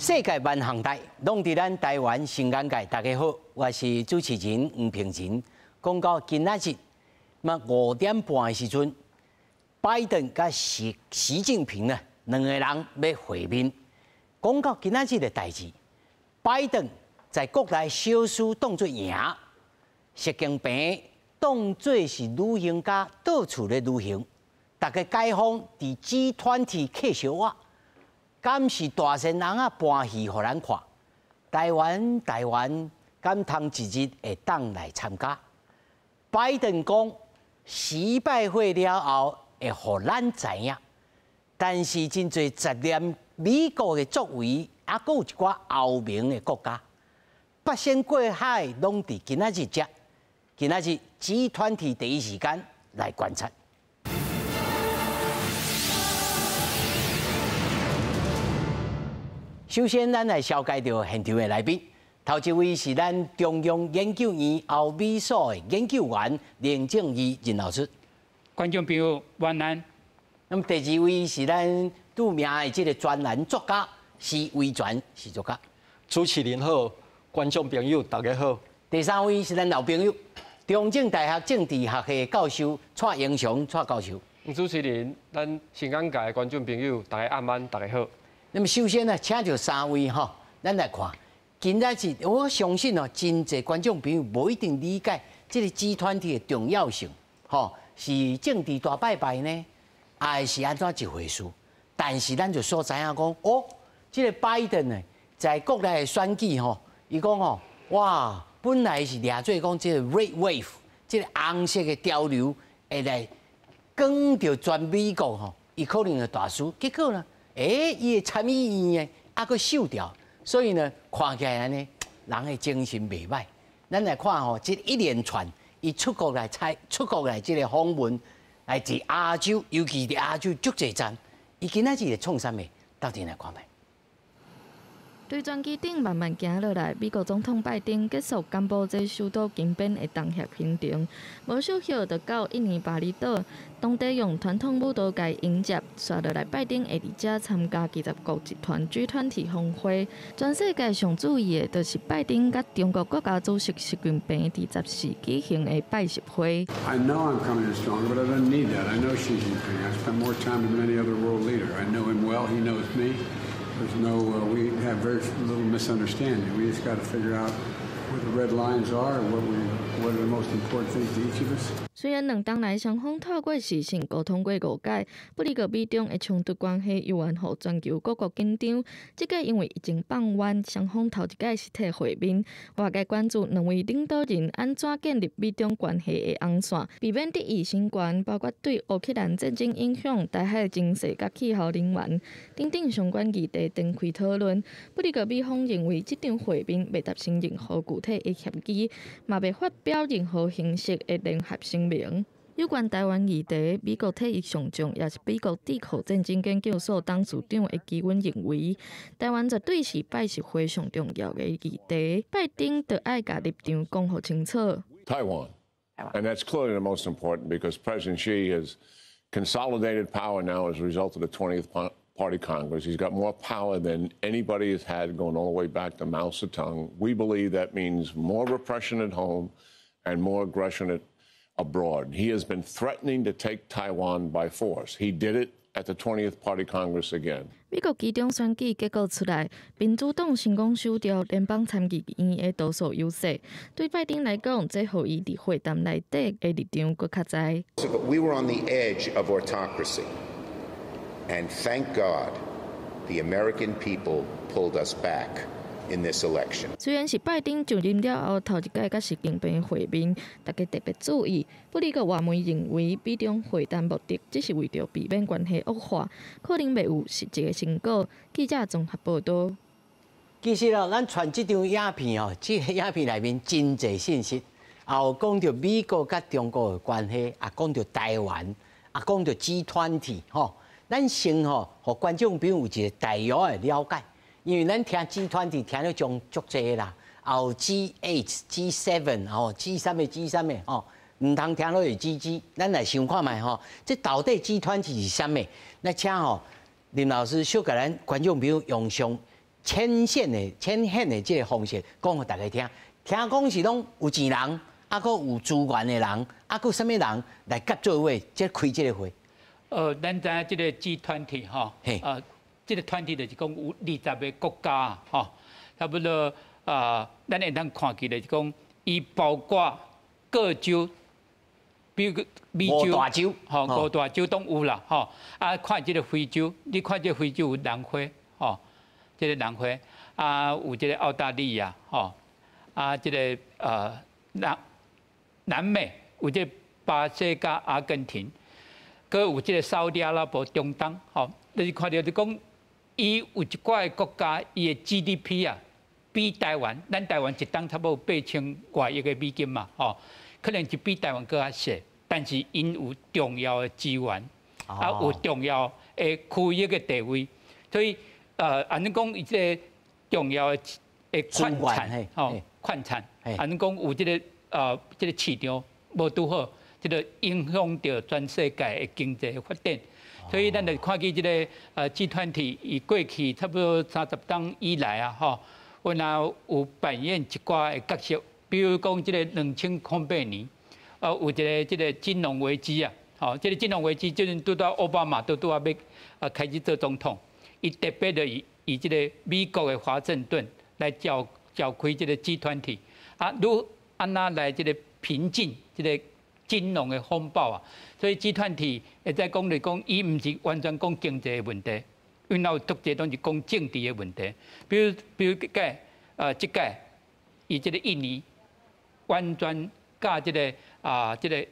世界万航台，拢伫咱台湾新眼界。大家好，我是主持人黄平晴。讲到今仔日，5点半的时阵，拜登甲习近平呢两个人要会面。讲到今仔日的代志，拜登在国内小事当作赢，习近平当作是旅行家，到处咧旅行。大家街坊伫G20客小我。敢是大仙人啊，搬戏互咱看。台湾，敢通一日会当来参加？拜登讲，习拜会了后会互咱知影，但是真侪杂念美国的作为，还佫有一寡欧盟的国家，八仙过海拢伫今仔日遮，今仔日G20第一时间来观察。首先，咱来紹介到現場的來賓。頭一位是咱中央研究院歐美所的研究員連正義任老師。觀眾朋友晚安。那麼第二位是咱著名的這個專欄作家施維全施作家。主持人好，觀眾朋友大家好。第三位是咱老朋友，中正大學政治學系教授蔡英雄蔡教授。主持人，咱新眼界的觀眾朋友大家晚安，大家好。那麼首先呢，請到三位哈，咱來看。今仔日我相信哦，真濟觀眾朋友無一定理解這個G20的重要性，吼，是政治大拜拜呢，還是安怎一回事？但是咱就所知影講，哦，這個拜登呢，在國內的選舉吼，伊講吼，哇，本來是掠做講這個 red wave， 這個紅色的潮流會來捲到全美國吼，伊可能會大輸，結果呢？伊的參議院啊，佫收掉，所以呢，看起來安尼，人的精神袂歹。咱來看吼，這一連串伊出國來這個訪問，來自亞洲，尤其是亞洲足濟站，伊今仔日會創啥物？到底來看覓。對轉機頂慢慢行落來，美國總統拜登結束柬埔寨首都金邊的東協行程，無少後就到印尼巴厘島，當地用傳統舞蹈界迎接。刷落來，拜登會佇遮參加20國集團G20峰會。全世界上注意的，就是拜登甲中國國家主席習近平第10時舉行的拜習會。I know I'm coming in strong, but I don't need that. I know Xi Jinping. I spent more time than any other world leader. I know him well. He knows me. There's no, we have very little misunderstanding. We just got to figure out where the red lines are and what are the most important things to each of us. 雖然兩黨內雙方透過視訊溝通過誤解，不過美中的衝突關係又往後全球各國緊張。這個因為已經放完雙方頭一屆實體會面，外界關注兩位領導人安怎建立美中關係的紅線，避免敵意升懸，包括對烏克蘭戰爭影響、台海情勢甲氣候能源等相關議題展開討論。不過美方認為這場會面未達成任何具體的協議，嘛未發表任何形式的聯合聲明。有關台灣議題，美國體育上將也是美國地殼戰爭研究所董事長的基文認為，台灣絕對是拜習會上重要的議題，拜登就愛甲立場講好清楚。Taiwan, and that's clearly the most important because President Xi has consolidated power now as a result of the 20th Party Congress. He's got more power than anybody has had going all the way back to Mao Zedong. We believe that means more repression at home and more aggression abroad. He has been threatening to take Taiwan by force. He did it at the 20th Party Congress again. 美國期中選舉結果出來，民主黨成功收掉聯邦參議院的多數優勢。對拜登來講，這互伊佇會談內底的立場更較在。We were on the edge of autocracy, and thank God, the American people pulled us back. In this election. 雖然是拜登就任了後頭一屆甲習近平會面，大家特別注意。不過外媒認為，美中會談目的只是為咗避免關係惡化，可能未有實際嘅成果。記者綜合報道。其實哦，咱傳這張影片哦，這個影片內面真濟信息，也有講到美國甲中國嘅關係，也講到台灣，也講到G20吼。咱先吼，互觀眾朋友有一個大約嘅了解。因為咱聽G20聽了種足濟啦，有 G8、G7 吼，G3嘅 G3嘅吼，唔通聽落是 GG， 咱來想看覓吼，這到底G20是啥物？咱請吼林老師小甲咱觀眾朋友用上牵线的这个方式，讲给大家听。听讲是拢有钱人，啊，搁有资源的人，啊，搁什么人来甲做位，即开这个会。咱知影这个集团体吼，这个团体就是讲有20个国家吼，差不多咱会当看起来是讲，伊包括各州，比如美洲、五大洲，五大洲都有啦吼。啊，看这个非洲，你看这个非洲有南非吼，这个南非有这个澳大利亚吼。这个南美有这巴西加阿根廷，佮有这个沙特阿拉伯中东，吼，就是看到就讲，伊有一寡个国家，伊的 GDP 比台湾，咱台湾一档差不多8000外亿个美金嘛，吼，可能是比台湾更较小，但是因有重要的资源，有重要的区域的地位，所以安尼讲伊这个重要的矿产，吼。矿产，安尼讲有这个市场无拄好，这个影响到全世界的经济发展。所以咱就看见这个集团体，伊过去差不多30档以来吼，我若有扮演一寡的角色，比如讲这个2008年，有这个金融危机吼，这个金融危机就是拄到奥巴马都要开始做总统，伊特别的以这个美国的华盛顿来召开这个集团体如安那来这个平静这个金融的风暴所以集团体会再讲来讲，伊唔是完全讲经济的问题，因为有独节都是讲政治的问题。比如这届以这个印尼完全甲这个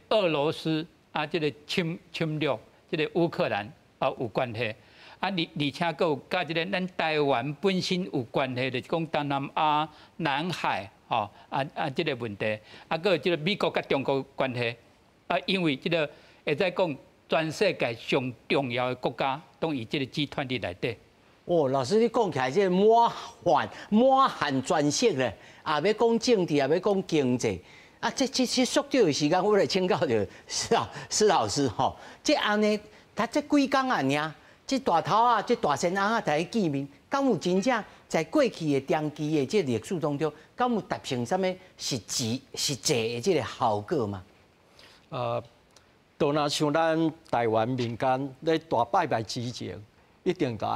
俄罗斯这个侵略这个乌克兰有关系。而且个甲这个咱台湾本身有关系，就是讲东南亚、南海这个问题，个这个美国甲中国关系，因为这个会再讲全世界上重要的国家都以这个集团体内底。老师你讲起来这满汉全席咧，要讲政治，也要讲经济，这缩短的时间，我来请教着施老师吼，这安尼，他这几工尔。这大头这大仙翁大家见面，敢有真正在过去的长期的这历史当中，敢有达成什么实际的这个效果吗？都若像咱台湾民间咧大拜拜之前，一定该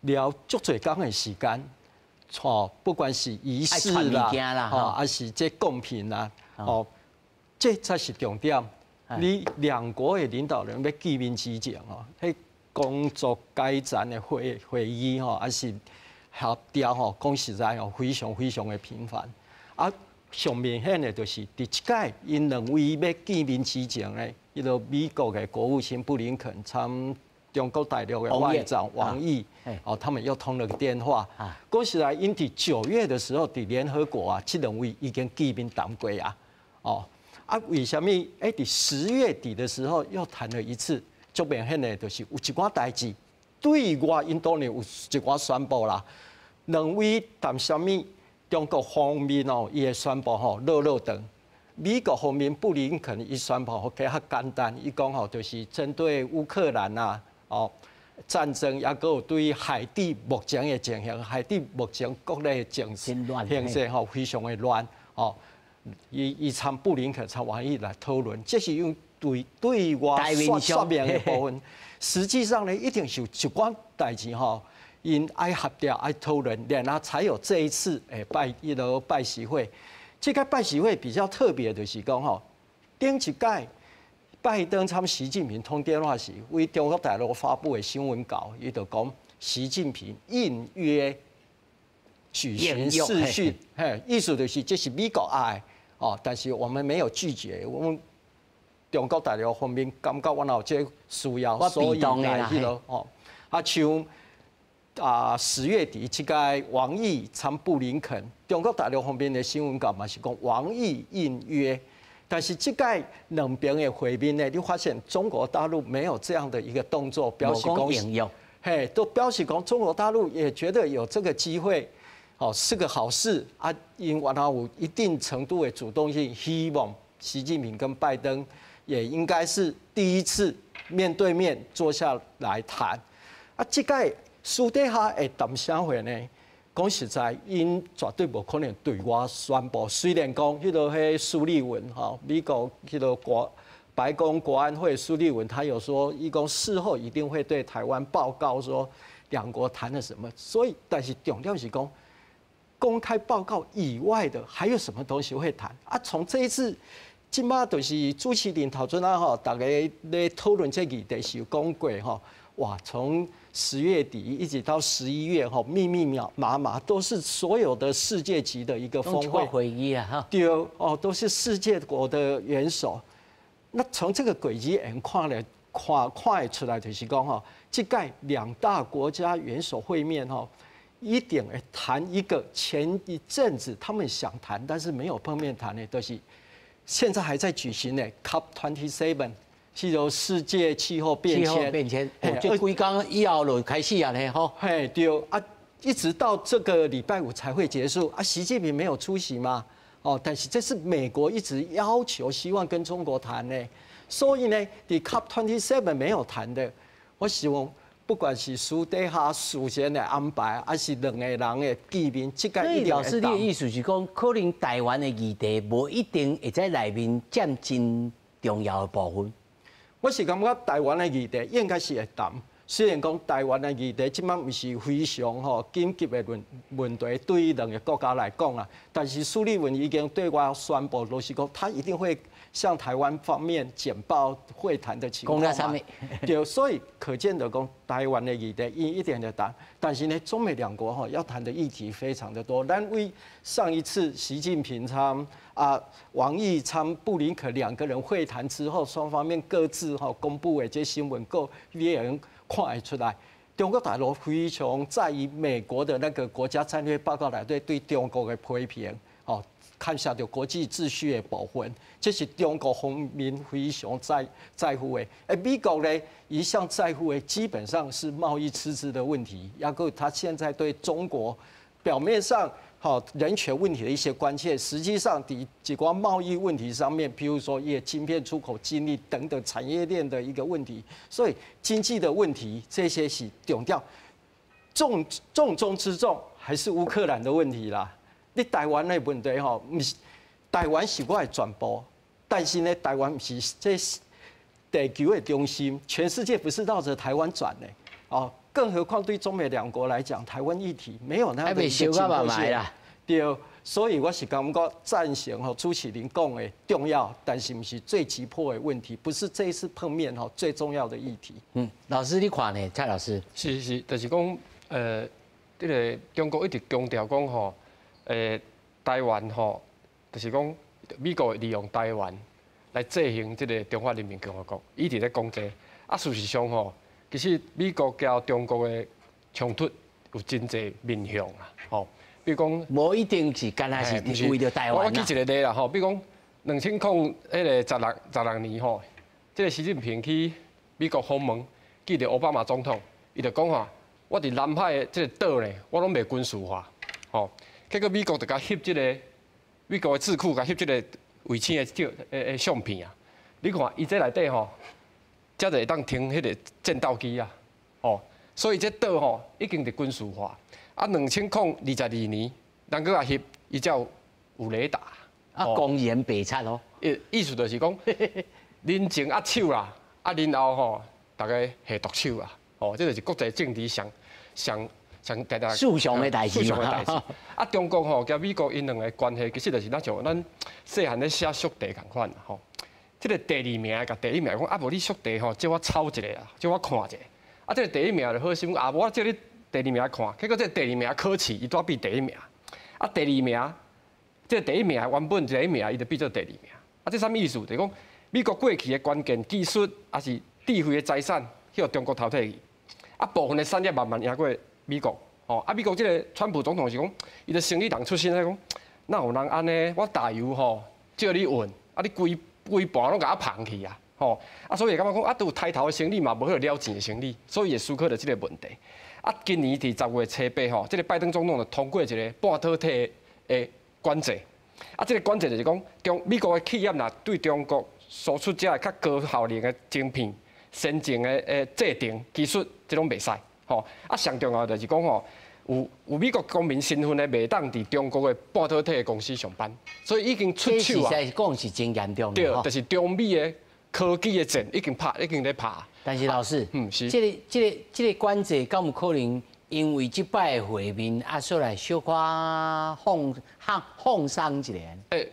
了足侪工的时间，不管是仪式啦，还是这贡品啦，这才是重点。你两国的领导人要见面之前工作改善的会议还是协调讲实在非常的频繁。上明显的就是第一届因两位要见面之前咧，美国的国务卿布林肯参中国大陆的外长王毅，他们又通了个电话。讲实在，因伫9月的时候，伫联合国这两位已经见面谈过为什么伫10月底的时候又谈了一次？足明显的，就是有一寡代志，对外因当然有一寡宣布啦。两位谈什么？中国方面伊会宣布落长。美国方面布林肯伊宣布比较简单，伊讲就是针对乌克兰战争，也有对海地目前的情形，海地目前国内的政治形势非常的乱伊参布林肯参王毅来讨论，这是用对外说明的部分。实际上呢，一定是有一寡代志因爱合调爱讨论，然后才有这一次拜习会。这个拜习会比较特别的是讲顶一届拜登参习近平通电话时，为中国大陆发布的新闻稿，伊就讲习近平应约举行视讯，意思就是这是美国爱但是我们没有拒绝，我们中国大陆方面感觉我有这需要，所以来像10月底这个王毅参布林肯，中国大陆方面的新闻稿嘛是讲王毅应约，但是这个两边的会面呢，你发现中国大陆没有这样的一个动作，表示讲，都表示讲中国大陆也觉得有这个机会。是个好事因为它有一定程度的主动性，希望习近平跟拜登也应该是第一次面对面坐下来谈。这个私底下会谈啥货呢？讲实在，因绝对无可能对外宣布。虽然讲迄苏利文美国白宫国安会苏利文他有说，伊讲事后一定会对台湾报告说两国谈了什么。所以，但是重点是讲，公开报告以外的还有什么东西会谈啊？从这一次，今嘛就是主持人头阵大家咧讨论这议题是有讲过哇，从10月底一直到11月密密麻麻都是所有的世界级的一个峰会议啊，对都是世界国的元首。那从这个轨迹看得出来，就是讲这届2大国家元首会面一定会谈一个前一阵子他们想谈但是没有碰面谈的，就是现在还在举行的 COP27。是由世界气候变迁，这几天以后就开始啊呢嘿，对啊，一直到这个礼拜5才会结束啊。习近平没有出席嘛，但是这是美国一直要求希望跟中国谈的，所以呢，你 COP27 没有谈的，我希望不管是私底下事先的安排，还是两个人的见面，这个一定会谈。老师，你的意思是讲，可能台湾的议题无一定会在内面占真重要的部分。我是感觉台湾的议题应该是会谈，虽然讲台湾的议题即摆不是非常紧急的问题，对于两个国家来讲啊，但是苏利文已经对外宣布，就是讲他一定会向台湾方面简报会谈的情况嘛。对，所以可见的讲，台湾的议题一定会谈，但是呢，中美两国要谈的议题非常的多。咱为上一次习近平王毅布林肯2个人会谈之后，双方面各自公布的这新闻，你也能看得出来，中国大陆非常在意美国的那个国家战略报告内底对中国的批评，看下到国际秩序的部分，这是中国方面非常在乎的。美国呢一向在乎的基本上是贸易赤字的问题，然后他现在对中国表面上人权问题的一些关切，实际上在几个贸易问题上面，譬如说晶片出口精力等等产业链的一个问题，所以经济的问题这些是重要，重中之重还是乌克兰的问题啦。你台湾的问题不是台湾是我的全部，但是呢，台湾不是这地球的中心，全世界不是绕着台湾转的更何况对中美两国来讲，台湾议题没有那样的一个紧迫性。对，所以我是感觉赞成主持人讲的重要，但是不是最急迫的问题，不是这一次碰面最重要的议题。老师你看呢？蔡老师是，就是讲这个中国一直强调讲台湾就是讲美国利用台湾来制衡这个中华人民共和国，一直在讲这个。事实上其实美国交中国的冲突有真侪面向比如讲，无一定是干那是为了台湾。我举一个例啦比如讲2016年这个习近平去美国访问，记得奥巴马总统，伊就讲我伫南海的这个岛呢，我拢袂军事化结果美国就甲翕这个美国的智库甲翕这个卫星的相片啊，你看伊这内底才会当停迄个战斗机啊，所以这岛已经是军事化。2022年，人搁也翕，伊才有雷达。公然白贼意思就是讲，人前手啦，然后大家下毒手啦，这就是国际政治上大家事上的代志。中国甲美国因两个关系，其实就是像咱细汉咧写速递共款这个第2名甲第1名讲无你速递借我抄一下啊，借我看一下。这个第1名就好心，无借你第2名看，结果这第2名考试伊拄比第1名。第2名，这个第1名原本第1名伊就变做第2名。这啥物意思？就是讲美国过去的关键技术，还是智慧的财产，迄个中国淘汰去。部分的产业慢慢赢过美国。美国这个川普总统是讲，伊的生意人出身来讲，哪有人安尼？我大油借你运，你规盘拢甲捧去啊！所以感觉讲都有抬头的生意嘛，无迄个了钱的生意，所以也思考了这个问题。今年伫10月初8这个拜登总统就通过一个半导体的管制。这个管制就是讲，美国的企业呐对中国输出这较高效能的晶片、先进的制定技术，这种袂使。吼，啊，上重要就是讲吼，有美国公民身份的，袂当伫中国的半导体公司上班，所以已经出手啊。这是讲是真严重。对，就是中美的科技的战已经在拍。但是老师，是。这个关节敢有可能因为这摆的会面啊，所来小可放松一下？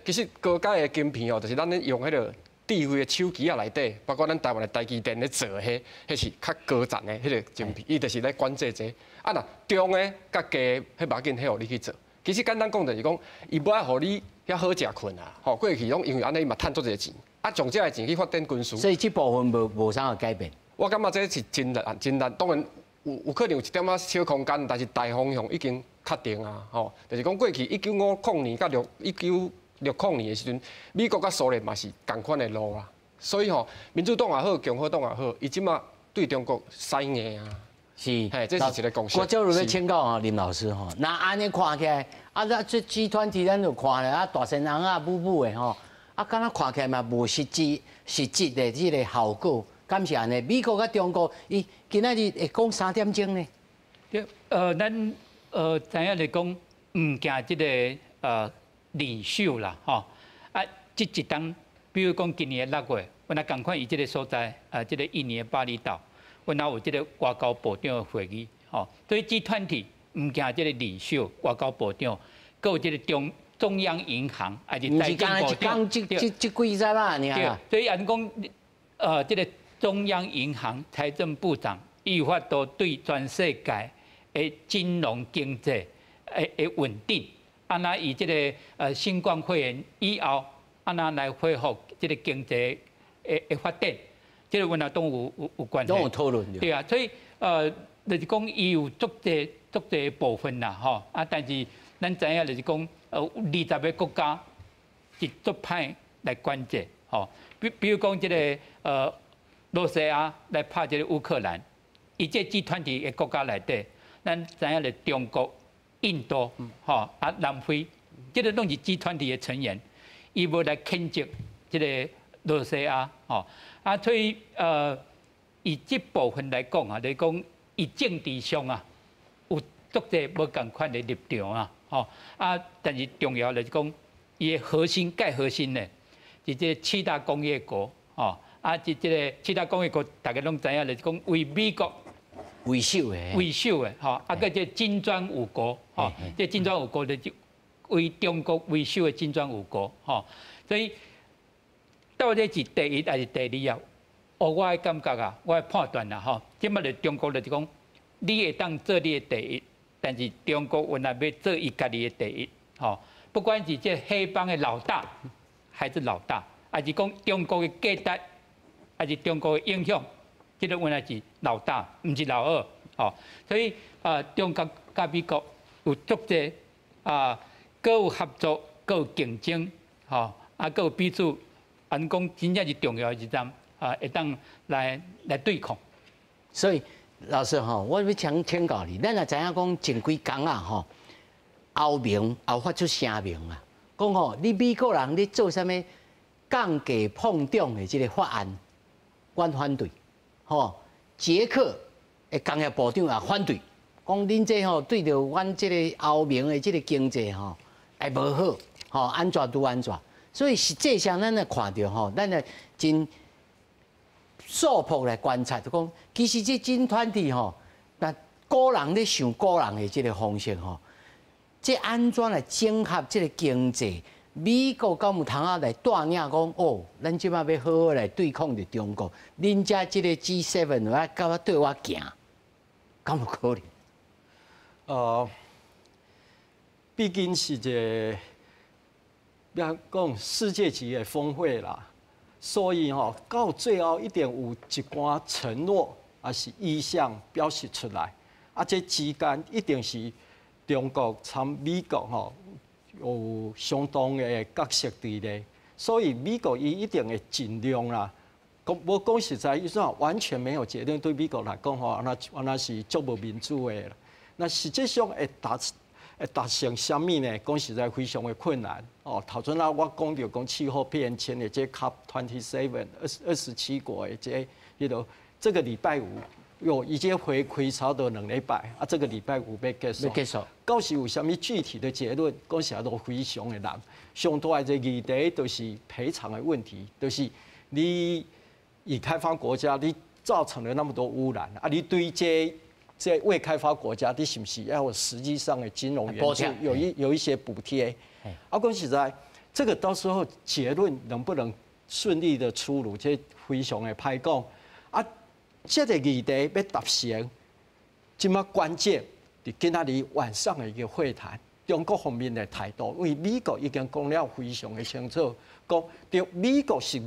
其实高阶的晶片哦，就是咱咧用迄个智慧的手机啊内底，包括咱台湾的台积电咧做的迄是较高层的迄个晶片，伊就是咧管这些。啊，那中的甲低，迄无要紧，迄互你去做。其实简单讲就是讲，伊无爱互你遐好食困啊。吼，过去拢因为安尼嘛趁足侪钱，啊，从这个钱去发展军事。所以这部分无啥改变。我感觉这是真难，当然有可能有一点仔小空间，但是大方向已经确定啊。吼，就是讲过去1950年到1960年的时阵，美国甲苏联嘛是同款的路啊。所以吼，民主党也好，共和党也好，伊即马对中国使硬啊。是，嘿，这是一个共识。我就要请教啊，林老师吼，那安尼看起来，啊，这集团体咱就看了啊，大神人啊，母的吼，啊，敢若看起来嘛无实质的这个效果，敢是安尼？美国甲中国，伊今仔日会讲3点钟呢？对，咱知影来讲，唔惊这个领袖啦，吼，啊，这一档，比如讲今年的6月，我那赶快以这个所在，这个印尼的巴厘岛。我那有这个外交部长的会议，吼，所以集团体唔惊这个领袖、外交部长，还有这个中央银行，还是财政部长，这几日啦，你啊。所以按讲，这个中央银行财政部长，有法度对全世界的金融经济的稳定，安那以这个新冠肺炎以后，安那来恢复这个经济的发展。这个阮也都有关系，都有讨论。对啊，所以就是讲伊有足侪部分啦，吼啊，但是咱知影就是讲20个国家是足歹来关节，吼，比如讲这个罗西亚来拍这个乌克兰，伊这集团体的国家内底，咱知影咧中国、印度，吼啊南非，这个拢是集团体的成员，伊无来谴责这个罗西亚，吼。啊，所以以这部分来讲啊，来讲以政治上啊，有足侪无共款的立场啊，吼啊，但是重要就是讲，伊的核心呢，是这7大工业国，吼啊，这个7大工业国，大家拢知影，就是讲为美国为首的，吼啊，个这金砖5国，吼，这金砖5国就是为中国为首的金砖5国，吼，所以。到底是第一还是第二啊？我的感觉啊，我的判断啦，吼，即摆就中国就是讲，你会当做你的第一，但是中国原来要做伊家己的第一，吼，不管是这黑帮的老大，还是老大，还是讲中国的价值，还是中国的影响，这个原来是老大，唔是老二，吼，所以中国甲美国有足侪各有合作，各有竞争，吼，各有彼此。按讲真正是重要一站会当来对抗。所以老师吼，我要请教你，咱也知影讲前几工啊吼，后发出声明啊，讲吼你美国人咧做啥物降价碰撞的这个法案，阮反对，吼，捷克的工业部长也反对，讲恁这吼对着阮这个欧盟的这个经济吼，会无好，吼安怎拄安怎。所以实际上，咱来看到吼，咱来真素朴来观察，就讲其实这集团体吼，那个人咧想个人的这个方式吼，这安怎来整合这个经济？美国敢有通来带领讲哦，咱即摆要好好来对抗着中国，恁遮这个 G7 啊，甲我对我行，敢有可能？毕竟是一个。要讲世界级的峰会啦，所以吼到最后一定有一寡承诺，也是意向表示出来。啊，这之间一定是中国参美国吼有相当的角色伫咧，所以美国伊一定会尽量啦。我讲实在，伊说完全没有决定，对美国来讲吼，那是足无民主的啦。那实际上会达成什么呢？讲实在非常的困难哦。头先啊，我讲到讲气候变迁的这 COP27 27国的这个礼拜五已经回开超的2礼拜，这个礼拜5要结束。结束。到时有啥物具体的结论？讲实在都非常的难。上大的议题就是赔偿的问题，就是你已开发国家，你造成了那么多污染，你对这未开发国家，你是不是要有实际上的金融援助，有一些补贴？讲实在，这个到时候结论能不能顺利的出炉，这非常的歹讲。这个议题要达成，今麦关键伫今仔日晚上的一个会谈，中国方面的态度，因为美国已经讲了非常的清楚，讲美国是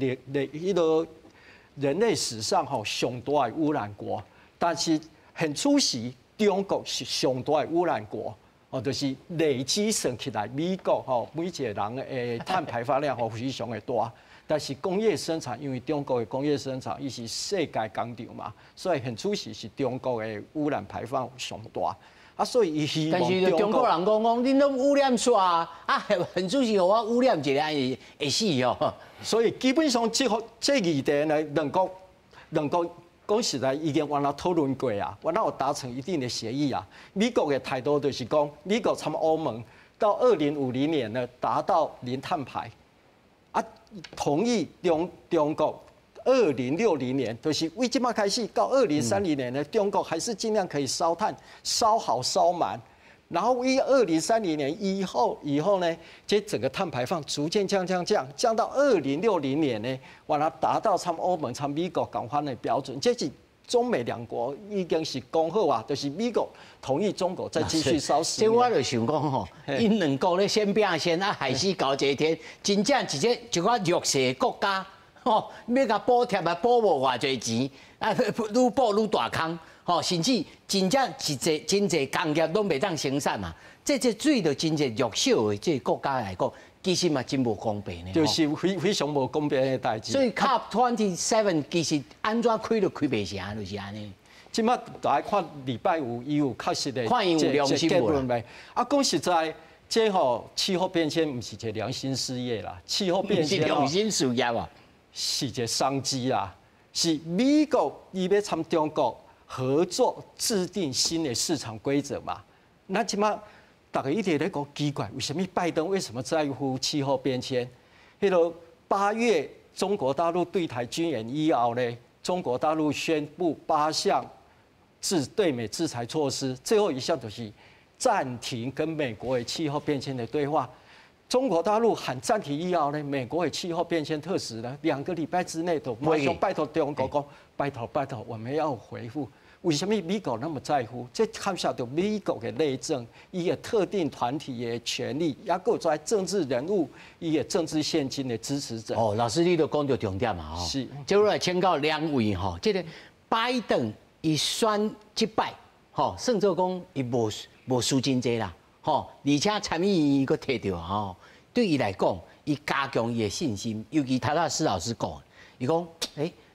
人类史上上大的污染国，但是很出席，中国是上大的污染国，就是累积算起来，美国每一个人的碳排放量非常的大。但是工业生产，因为中国的工业生产，伊是世界工厂嘛，所以很出奇是中国的污染排放上大。所以伊希望但是中国人讲，恁拢污染煞很出奇，我污染一个会死哦。所以基本上这议题呢，两国讲实在已经原来讨论过啊，原来有达成一定的协议啊。美国的态度就是讲，美国参欧盟到2050年呢达到零碳排。同意中国2060年，就是为即马开始到2030年呢，中国还是尽量可以烧炭，烧好烧满，然后为2030年以后呢，这整个碳排放逐渐降到2060年呢，完了达到参欧盟、参美国共款的标准，这是中美两国已经是讲好啊，就是美国同意中国再继续烧10年。这我就想讲吼，因两国咧先拼先还是搞这一天，真正一个弱势的国家，要甲补贴补无偌济钱，愈补愈大坑，甚至真正真济工业拢袂当生产嘛。这对着真济弱小的这国家来讲，其实嘛真无公平的。就是非常无公平的代志。所以 COP27 其实安怎开都开袂成，就是安尼。即马大家看礼拜5伊有确实的看伊有良心无啦。讲实在，这气候变迁不是一个良心事业啦，气候变迁是良心事业啊，是一个商机啦，是美国伊要参中国合作制定新的市场规则嘛。那即马大家一直在讲奇怪，为什么拜登为什么在乎气候变迁？8月中国大陆对台军演以后呢，中国大陆宣布8项对美制裁措施，最后一项就是暂停跟美国的气候变迁的对话。中国大陆喊暂停以后呢，美国的气候变迁特使呢，2个礼拜之内都马上拜托中国讲，拜托，我们要回复。为什么美国那么在乎？这看下到美国的内政，伊个特定团体的权利，也有在政治人物，伊个政治现金的支持者。老师你都讲到重点嘛，是。接下来请教2位这个拜登伊选失败，算做讲伊无输真济啦，而且参议院伊个摕到对伊来讲，伊加强伊的信心。尤其陶大师老师讲，伊讲，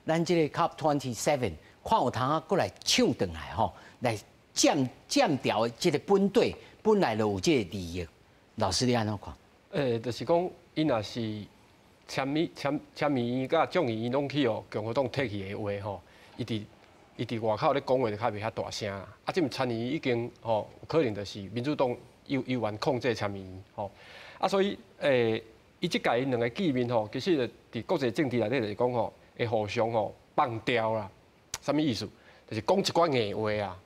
咱这个 COP27。看有通过来抢回来来占掉这个本队本来就有这个利益。老师你安怎看？就是讲，伊若是参议院甲众议院拢去共和党摕去的话伊伫外口咧讲话就较袂遐大声。即阵参议院已经有可能就是民主党有愿控制参议院所以伊即届因2个见面其实伫国际政治内底就是讲会互相放掉啦。什么意思？就是讲一寡硬话啊！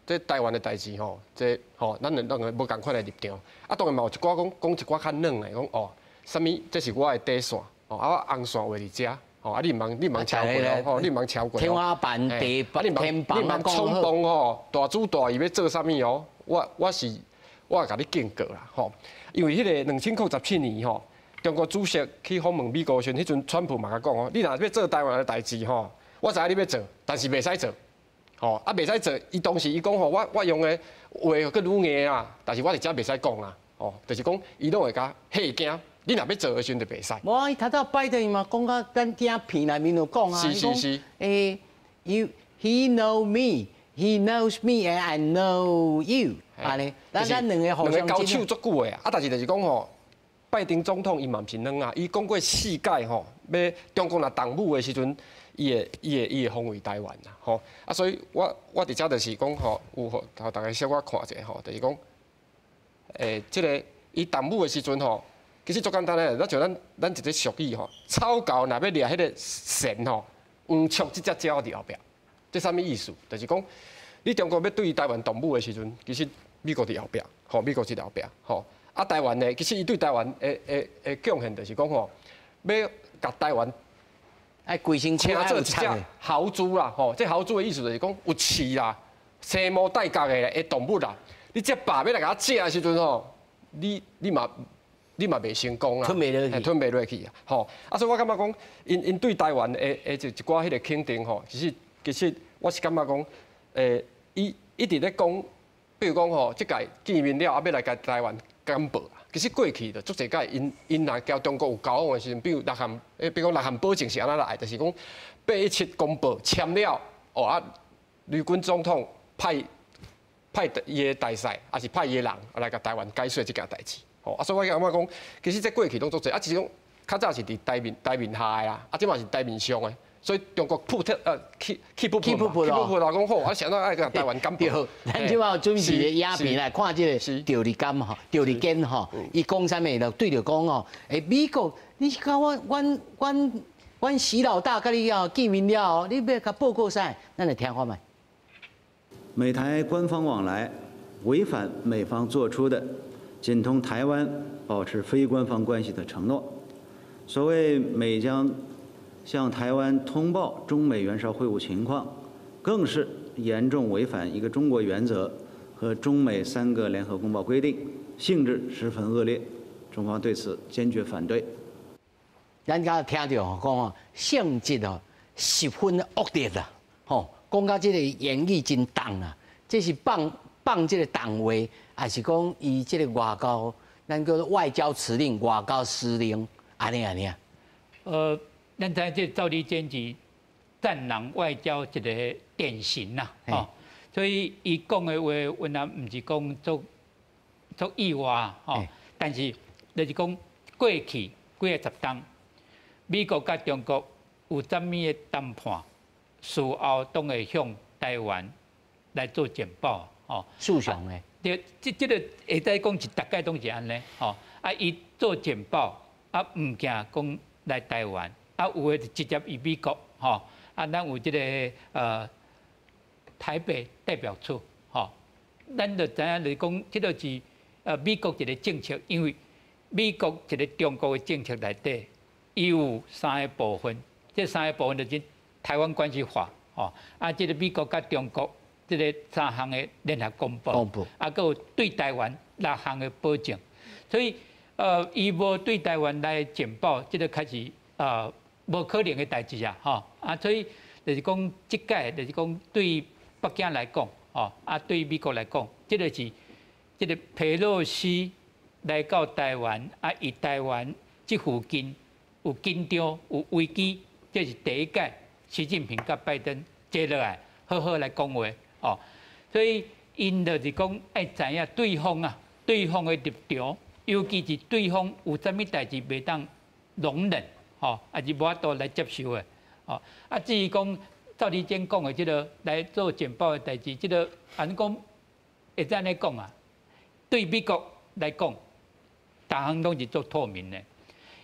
这台湾的代志咱两个无共款的立场。当然嘛有一寡讲一寡较软的，讲什么？这是我的底线我红线画伫遮你唔通超过你唔通超过天花板、地板、天板，你唔通冲动大主大意要做啥物我甲你警告啦因为迄个2017年中国主席去访问美国时，迄阵川普嘛甲讲你若要做台湾的代志我知影你要做，但是袂使做，袂使做。伊当时伊讲我用的话佫愈硬啊，但是我伫遮袂使讲啦，就是讲伊拢会甲吓惊。你若要做的时阵就袂使。无，伊头到拜登嘛讲到咱惊片内面有讲啊，是。He know me, he knows me, and I know you。安尼，咱两个互相交手足久的但是就是讲拜登总统伊嘛毋是软啊，伊讲过世界要中共若动武的时阵，伊会防卫台湾啦，吼。啊，所以我伫遮就是讲吼，有互大家小可看者吼，就是讲，即个伊动武的时阵吼，其实足简单诶，咱像咱一个俗语吼，草狗若要掠迄个线吼，黄雀即只鸟伫后壁，这啥物意思？就是讲，你中国要对台湾动武的时阵，其实美国伫后壁，吼，美国伫后壁，吼。啊，台湾呢，其实伊对台湾的贡献就是讲吼，要甲台湾爱规身请做一只豪猪啦，吼，这豪猪的意思就是讲有刺啦，生毛带角的的动物啦。你这爸要来甲它食的时阵吼，你嘛袂成功啦，吞袂落去啊，吼。啊，所以我感觉讲，因对台湾的一寡迄个肯定吼，其实我是感觉讲，伊一直咧讲，比如讲吼，即届见面了，啊要来甲台湾。敢报啊！其实过去就足侪届，因若交中国有交往的时阵，比如六项，比如讲六项保证是安怎来，就是讲817公报签了，哦啊，吕军总统派伊的大使，还是派伊的人来甲台湾解说这件代志。哦啊，所以我感觉讲，其实这过去拢足侪，啊，只是讲较早是伫台面下的啦，啊，即嘛是台面上的。所以中国keep 不老讲好，啊，想到爱个台湾敢报。咱即马准备影片来看即个赵立坚吼，赵立坚吼，伊讲啥物就对着讲哦，美国，你是讲阮习老大甲你要见面了哦，你要甲报告啥？咱来听看卖。美台官方往来违反美方做出的仅同台湾保持非官方关系的承诺。所谓美将向台湾通报中美元首会晤情况，更是严重违反一个中国原则和中美3个联合公报规定，性质十分恶劣，中方对此坚决反对。咱刚听到讲哦，性质哦十分恶劣啦，吼，讲到这个言语真重啊，这是放这个重话，还是讲伊这个外交，咱叫做外交辞令、外交司令，安尼啊？咱知这赵立坚是战狼外交一个典型啦，吼，所以伊讲的话，原来唔是讲做意外，吼，但是就是讲过去几个十冬，美国甲中国有怎么的谈判，事后都会向台湾来做简报，吼，诉讼的。这个会使讲是大概拢是安尼，吼，啊，伊做简报，啊，唔惊讲来台湾。啊，有诶就直接与美国，吼，啊，咱有即个台北代表处，吼，咱就知影就是讲，即个是美国一个政策，因为美国一个中国的政策内底，伊有3个部分，这3个部分就是台湾关系法，吼，啊，即个美国甲中国即个3项的联合公报，啊，佮有对台湾6项的保证，所以伊无对台湾来简报，即个开始无可能的代志啊，吼啊，所以就是讲，即届就是讲对北京来讲，吼啊，对美国来讲，即个是即个佩洛西来到台湾，啊，以台湾即附近有紧张、有危机，这是第一届习近平甲拜登接落来好好来讲话，哦，所以因就是讲爱知影对方的立场，尤其是对方有啥物代志袂当容忍。哦，也是无法度来接受的，哦，啊，至于讲赵立坚讲的这个来做简报的代志，这个按讲会这样来讲啊，对美国来讲，大项拢是做透明的。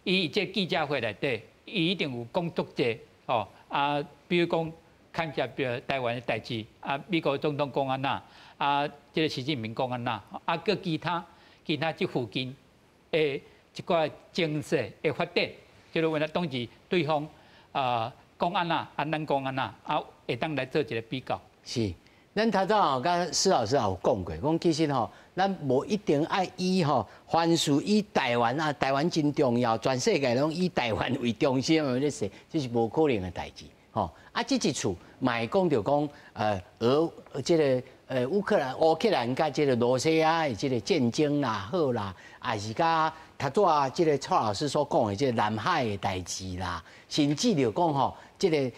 伊这记者会内底，伊一定有讲足济，哦，啊，比如讲看下比如台湾的代志，啊，美国总统讲安那，啊，这个习近平讲安那，啊，佮其他这附近的一寡经济的发展。就是为了当时对方讲安那，啊，咱讲安那，啊，会当来做一个比较。是，咱头早吼，甲施老师也有讲过，讲其实吼，咱无一定爱以吼，凡事以台湾啊，台湾真重要，全世界拢以台湾为中心，有咧说，这是无可能的代志。吼，啊，这一处嘛会讲着讲，这个乌克兰甲这个罗西亚的这个战争啦，好啦，也是甲头早这个蔡老师所讲的这个南海的代志啦，甚至就讲吼，这个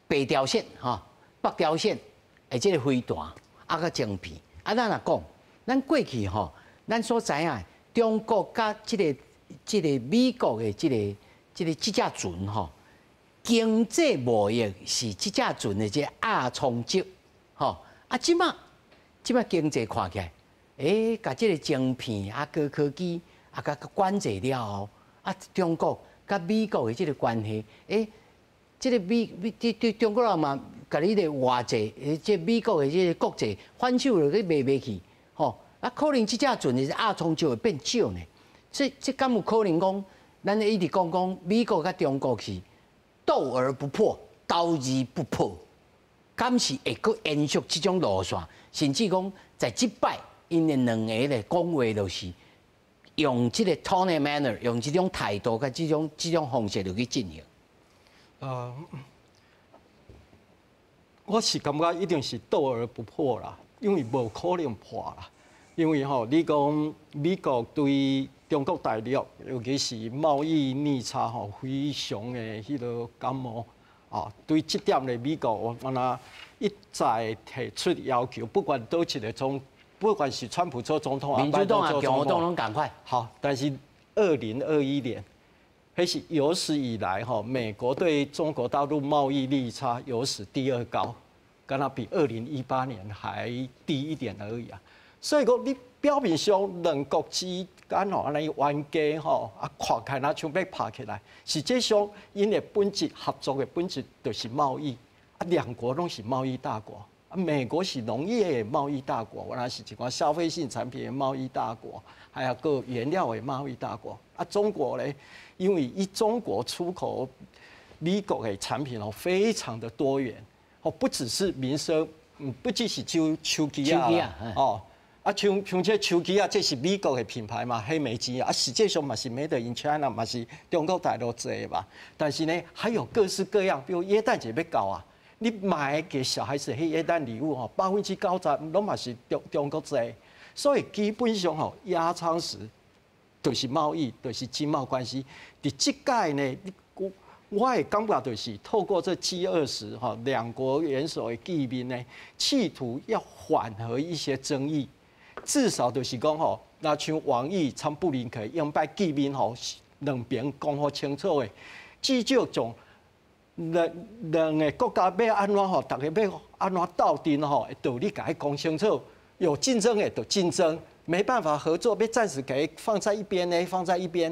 北朝鲜吼、北朝鲜的这个飞弹啊个晶片，啊咱若讲，咱过去吼，咱所知影，中国甲这个美国的这这个这只船吼，经济贸易是这只船的这亚冲级，吼啊，即马经济看起来，甲这个晶片啊、高科技啊，甲管制了后，啊，中国甲美国的这个关系，这个中国人嘛，甲你的外债，这美国的这个国债反手落去卖去，吼啊，可能这只船的亚冲就会变少呢。这敢有可能讲？咱一直讲美国甲中国是斗而不破，刀而不破，敢是会阁延续这种路线？甚至讲在即摆，因的两个咧讲话就是用这个 tone and manner， 用这种态度甲这种方式落去进行。我是感觉一定是斗而不破啦，因为无可能破啦。因为你讲美国对中国大陆，尤其是贸易逆差非常的迄个感冒对这点咧，美国我一再提出要求，不管倒一个不管是川普做总统，民主党啊、共和党拢赶快。好，但是2021年，那是有史以来美国对中国大陆贸易逆差有史第2高，敢若比2018年还低一点而已啊。所以讲，你表面上两国之间安尼冤家看起来像要拍起来，实际上因的本质合作的本质就是贸易两国拢是贸易大国美国是农业的贸易大国，原来是一款消费性产品的贸易大国，还有个原料的贸易大国中国呢，因为中国出口美国的产品非常的多元不只是民生，不只是手机像这手机这是美国的品牌嘛，黑莓机实际上嘛是 Made in China， 嘛是中国大陆做的嘛。但是呢，还有各式各样，比如耶诞节要到你买给小孩子耶诞礼物90%拢嘛是中国做的，所以基本上压舱石就是贸易，就是经贸关系。伫这届呢，我也感觉就是透过这G20两国元首的见面呢，企图要缓和一些争议。至少就是讲那像王毅参布林肯用摆见面两边讲好清楚的，至少从两个国家要安怎大家要安怎斗阵道理甲伊讲清楚。有竞争的就竞争，没办法合作，要暂时给放在一边呢，放在一边。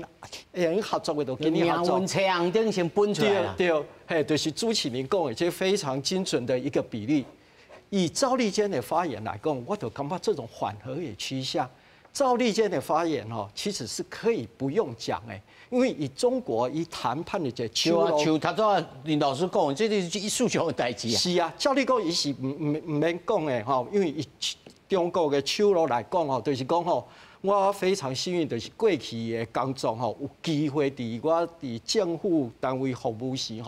合作的就跟你合作。车红灯先分出来对，就是朱启明讲的，这非常精准的一个比例。以赵立坚的发言来讲，我就感觉这种缓和的趋向。赵立坚的发言其实是可以不用讲因为以中国以谈判的这像他昨林老师讲，这是一数上的代志是啊，照理讲伊是唔免讲的因为以中国的手路来讲就是讲我非常幸运，就是过去的工作有机会伫政府单位服务时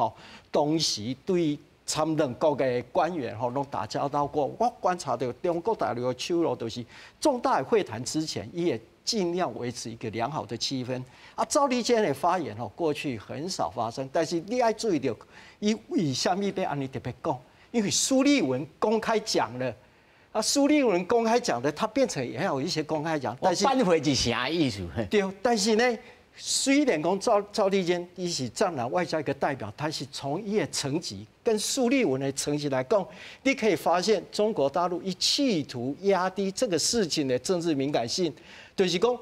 当时对参两国的官员拢打交道过。我观察到中国大陆的手路，就是重大的会谈之前，也尽量维持一个良好的气氛。赵立坚的发言过去很少发生，但是你要注意到，伊为什么要安尼特别讲？因为苏立文公开讲了。苏立文公开讲的，他变成也有一些公开讲，但是扳回是啥意思？对，但是呢，虽然讲赵立坚伊是战狼外交一个代表，但是从伊的层级跟苏立文的层级来讲，你可以发现中国大陆一企图压低这个事情的政治敏感性，就是讲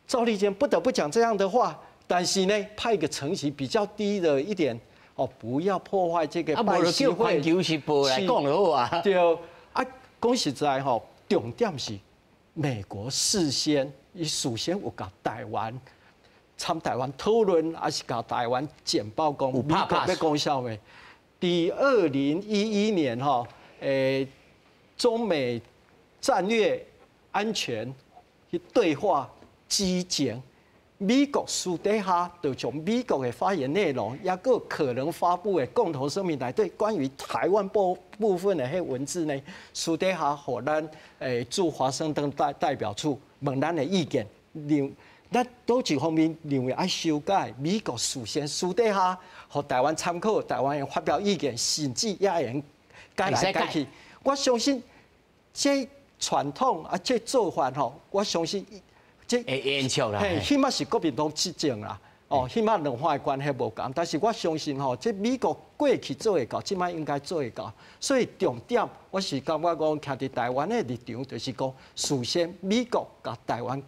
赵立坚不得不讲这样的话，但是呢，派一个层级比较低的一点不要破坏这个拜习会。环球时报来讲就好啊。对讲实在重点是美国事先首先有甲台湾参台湾讨论，还是甲台湾简报讲美国要讲啥话？第2011年中美战略安全对话之前，美国私底下就从美国的发言内容，也个可能发布的共同声明内对关于台湾部分的迄文字呢，私底下互咱驻华盛顿代表处问咱的意见，咱倒一方面认为爱修改，美国事先私底下互台湾参考，台湾人发表意见，甚至也会改来改去。我相信这传统这做法我相信。会延续啦，起码是国民党执政啦，哦，起码两方的关系无共，但是我相信吼，这美国过去做会到，即摆应该做会到。所以重点，我是感觉讲，徛伫台湾的立场，就是讲，事先美国甲台湾，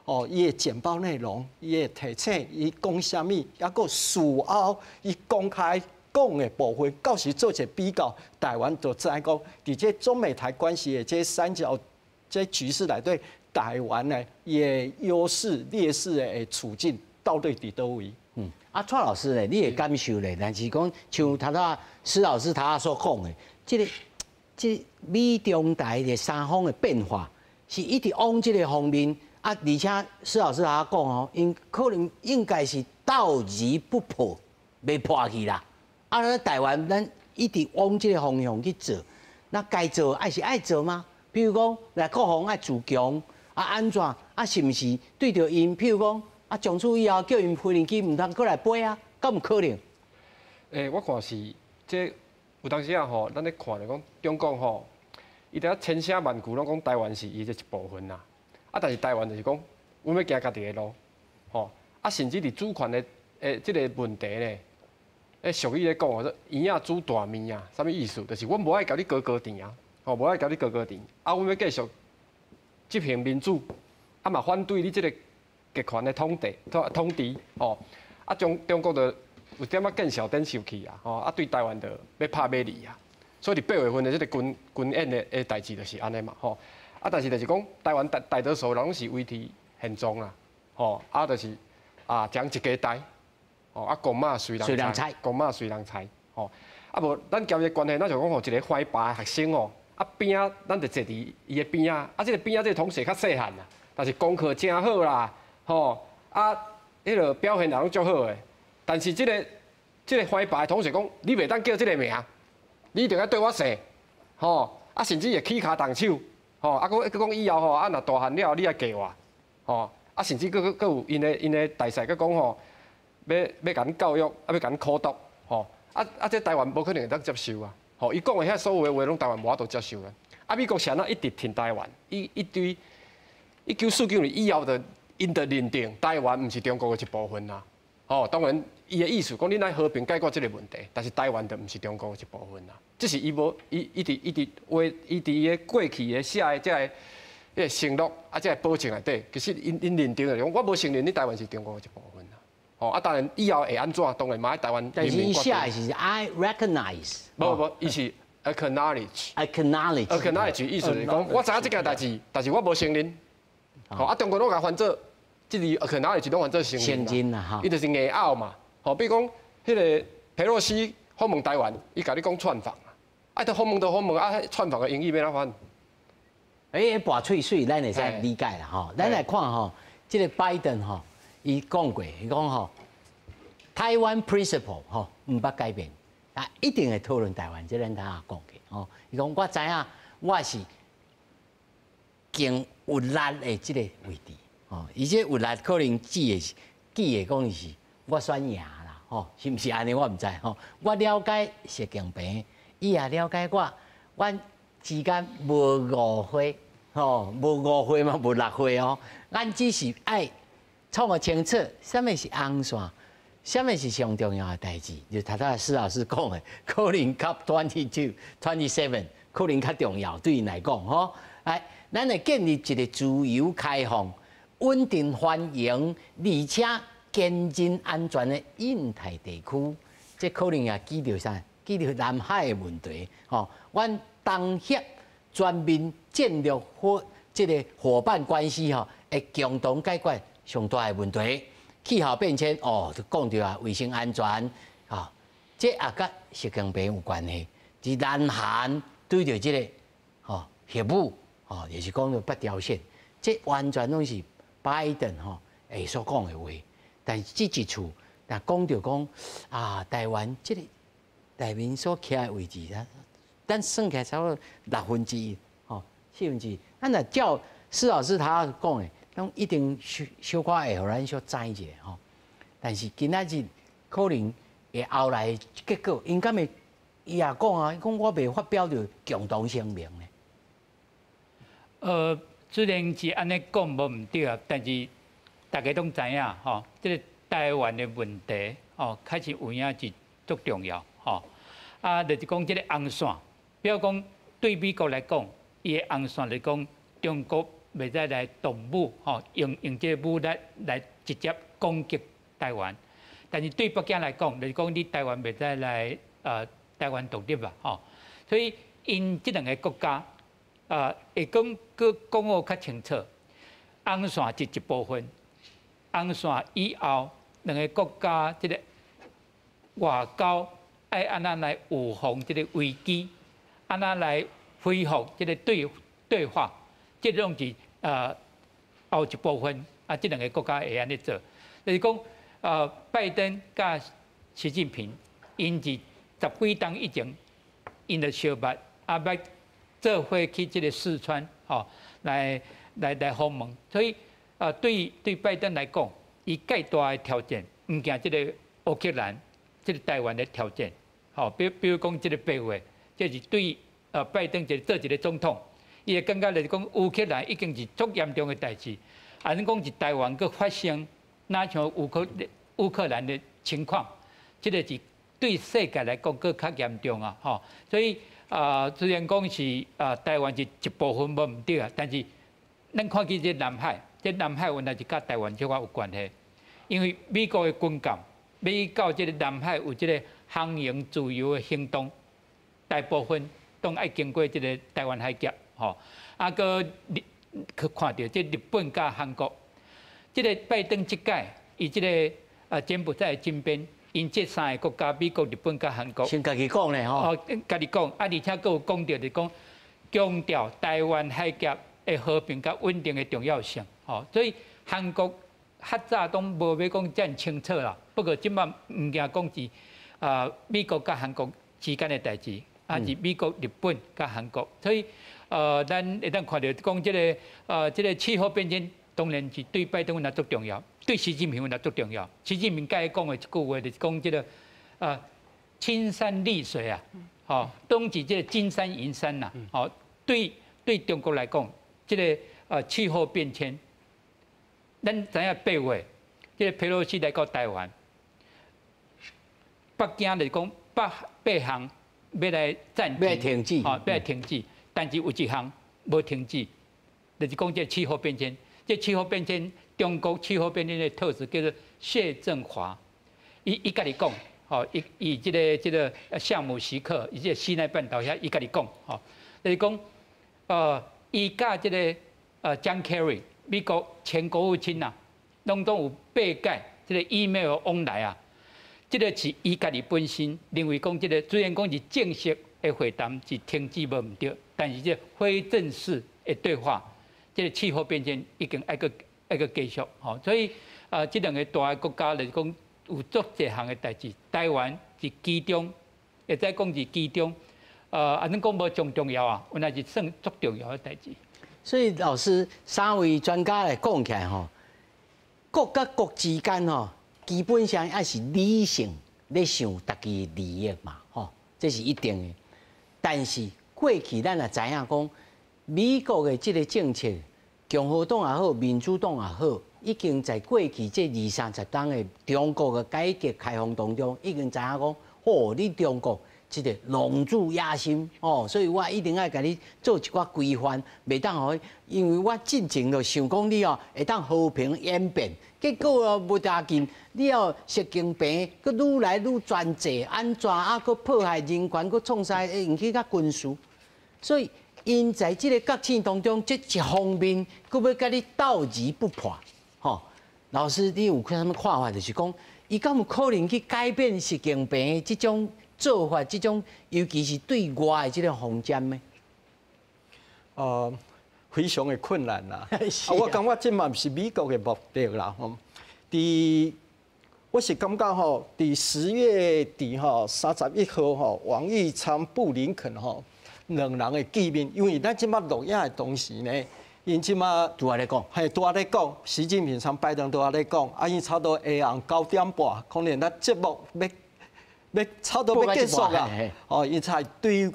哦，伊的简报内容，伊的提醒，伊讲啥物，抑个事后伊公开讲的部分，到时做一个比较，台湾就知讲，伫这中美台关系的这三角这局势内底，台湾呢伊的优势、劣势的处境。到底伫倒位？蔡老师咧，你的感受咧？但是讲像施老师他所讲的，这美中台的三方的变化，是一直往这个方面啊。而且施老师他讲哦，可能应该是道而不破，未破去啦。啊，咱台湾咱一直往这个方向去做，那该做还是爱做吗？比如讲，来国防爱自强啊，安怎啊？是毋是对着因？譬如讲。啊，从此以后叫因飞行机唔通过来飞啊，敢唔可能？我看是这有当时啊吼，咱咧看咧讲中国吼，伊伫遐千声万句拢讲台湾是伊的一部分啦。啊，但是台湾就是讲，阮要行家己的路，吼啊，甚至伫主权的即个问题咧，俗语咧讲说圆仔煮大面啊，啥物意思？就是阮无爱甲你割田啊，吼无爱甲你割田，啊，阮要继续执行民主，啊嘛反对你即个。集权的统治，吼，啊中国就有点仔见笑点受气啊，吼，啊对台湾就要拍马犁啊，所以伫8月份的这个军演的代志就是安尼嘛，吼，啊但是就是讲台湾大多数人是维持现状啦，吼，啊就是将一家带，吼，啊公马随人采，公马随人采，吼，啊无咱交易关系，咱就讲吼一个怀拔的学生哦，啊边仔咱就坐伫伊的边仔，啊这个边仔这个同学较细汉啦，但是功课真好啦。吼迄个表现也拢足好诶，但是即个怀拔的同学讲，你袂当叫即个名，你一定要对我说，吼甚至会起骹动手，吼佫讲以后吼若大汉了，你来嫁我，吼甚至佫有因的大赛佫讲吼，要甲恁教育，要甲恁苦读，吼这台湾无可能会当接受啊，吼伊讲的遐所有的话，拢台湾无法度接受啊。美国谁一直挺台湾，1949年以后的。因的认定台湾毋是中国的一部分啦，当然伊的意思讲，恁来和平解决这个问题，但是台湾就毋是中国的一部分啦。这是伊伫伊个过去的写的这个承诺这个保證内底，其实因认定的讲，我无承認你台灣是中國的一部分啦。當然以後會安怎，當然嘛喺台灣人民。但是伊寫的是 I recognize。無，伊是 acknowledge。acknowledge 意思是講，我知影這件代志，但是我無承認。中國拢甲翻做，即是可能是拢翻做承認啦，伊就是硬拗嘛。比如講，迄個佩洛西訪問台灣，伊甲你講串訪啊，都訪問啊，串訪嘅英語要哪翻？拔喙水，咱會使理解啦，吼。咱來看吼，即個拜登吼，伊講過，伊講吼，台灣 principle 吼，唔捌改變，啊，一定會討論台灣，即咱他講過，吼。伊講我知影，我是經有力的即個位置，吼，而且有力可能指的講是我選贏啦，吼，是毋是安尼我毋知，吼。我了解習近平，伊也了解阮之間無誤會，吼，無誤會嘛，無6歲哦。咱只是愛創個清楚，什麼是紅線，什麼是上重要的代志。就頭先施老師講的，可能較22、27，可能較重要對因來講，吼。咱會建立一個自由開放、穩定繁榮，而且堅韌安全的印太地區，這可能也記到啥？記到南海的問題，吼。阮東協全面戰略這個夥伴關係，吼，會共同解決上大的問題。氣候變遷，就講到啊，衛生安全，這也甲習近平有關係。而南韓對着這個，核武。也是講到北朝鮮，這完全攏是拜登會所講的話。但是這一處，但講到講台灣這個台面所徛的位置啦，咱算起來差不多1/6，4分。咱若照施老師他講的，咱一定小可會互咱小知一下吼。但是今仔日可能會後來結果，因敢會伊也講啊，伊講我未發表着共同聲明呢。雖然是安尼講無毋對啊，但是大家都知影吼，即個台湾的问题哦，开始有影是足重要吼。就是讲这个红线，比如讲对美国来讲，伊的红线来讲，中国袂使来动武吼，用这个武力来直接攻击台湾。但是对北京来讲，就是讲你台湾袂使来台湾独立啦吼。所以因这两个国家会讲较清楚，红线是一部分，红线以后两个国家这个外交爱安那来预防这个危机，安那来恢复这个对话，这种是后一部分这两个国家会安尼做，就是讲拜登甲习近平，因是10几冬以前，因就相捌要做伙去这个四川来访问，所以对拜登来讲，伊介大的挑战，唔惊这个乌克兰、这个台湾的挑战，比如讲这个8月，这是对拜登做一个总统，伊会感觉就是讲乌克兰已经是足严重的代志，你讲是台湾佮发生哪像乌克兰的情况，这个是对世界来讲佮较严重啊，所以虽然讲是台湾是一部分无毋对啊，但是咱看起这南海，这南海原来是甲台湾这块有关系，因为美国的军舰要到这个南海有这个航行自由的行动，大部分都爱经过这个台湾海峡，佮去看到这日本甲韩国，这个拜登这届以这个柬埔寨金边。因这3个国家，美国、日本甲韩国，先家己讲咧吼。家己讲，而且佫有讲到，就是讲强调台湾海峡的和平甲稳定的重要性。所以韩国较早都无要讲遮清楚啦。不过即摆毋惊讲是美国甲韩国之间的代志，是美国、日本甲韩国。所以咱会当看到讲这个气候变迁，当然是对拜登来足重要。对习近平来足重要。习近平该讲的一句话就是讲这个青山绿水啊，冬季这个金山银山呐，对中国来讲，这个气候变迁，咱知影8月，这个佩洛西来到台湾，北京就是讲8项要来暂停，要停止，要来停止，但是有一项无停止，就是讲这气候变迁，这气候变迁。中国气候变迁的特使叫做谢振华，伊家己讲，以这个夏姆西克，以这西奈半岛遐，伊家己讲，就是讲，伊甲这个江凯瑞，美国前国务卿呐，拢有8届这个 email 往来啊，这个是伊家己本身认为讲，这个虽然讲是正式的会谈是停止无毋对，但是这非正式的对话，这个气候变迁已经一个继续，所以这两个大国家来讲有足侪项的代志，台湾是其中，会再讲是其中，恁讲无上重要原来是算足重要的代志。所以老师3位专家来讲起来国甲国之间基本上还是理性咧想家己利益嘛，这是一定的。但是过去咱也知影讲，美国的这个政策。共和党也好，民主党也好，已经在过去这20-30年的中国的改革开放当中，已经知影讲，你中国这个狼子野心所以我一定要甲你做一寡规范，袂当因为我进前就想讲你会当和平演变，结果无大紧，你习近平佮愈来愈专制，安怎佮破坏人权，佮创啥引起较军事，所以。因在这个决战当中，这一方面，佮要甲你斗而不破，老师，你有啥物看法？就是讲，伊敢有可能去改变习近平这种做法，这种尤其是对外的这种封建呢？非常的困难啦。我感觉这嘛不是美国的目的啦。我是感觉伫10月底31号王毅参布林肯两人的见面，因为咱即摆录影的同时呢，因即摆拄仔咧讲，拄仔咧讲，习近平参拜登拄仔咧讲，因差不多下午9点半，可能咱节目要差不多要结束啊，哦，因才对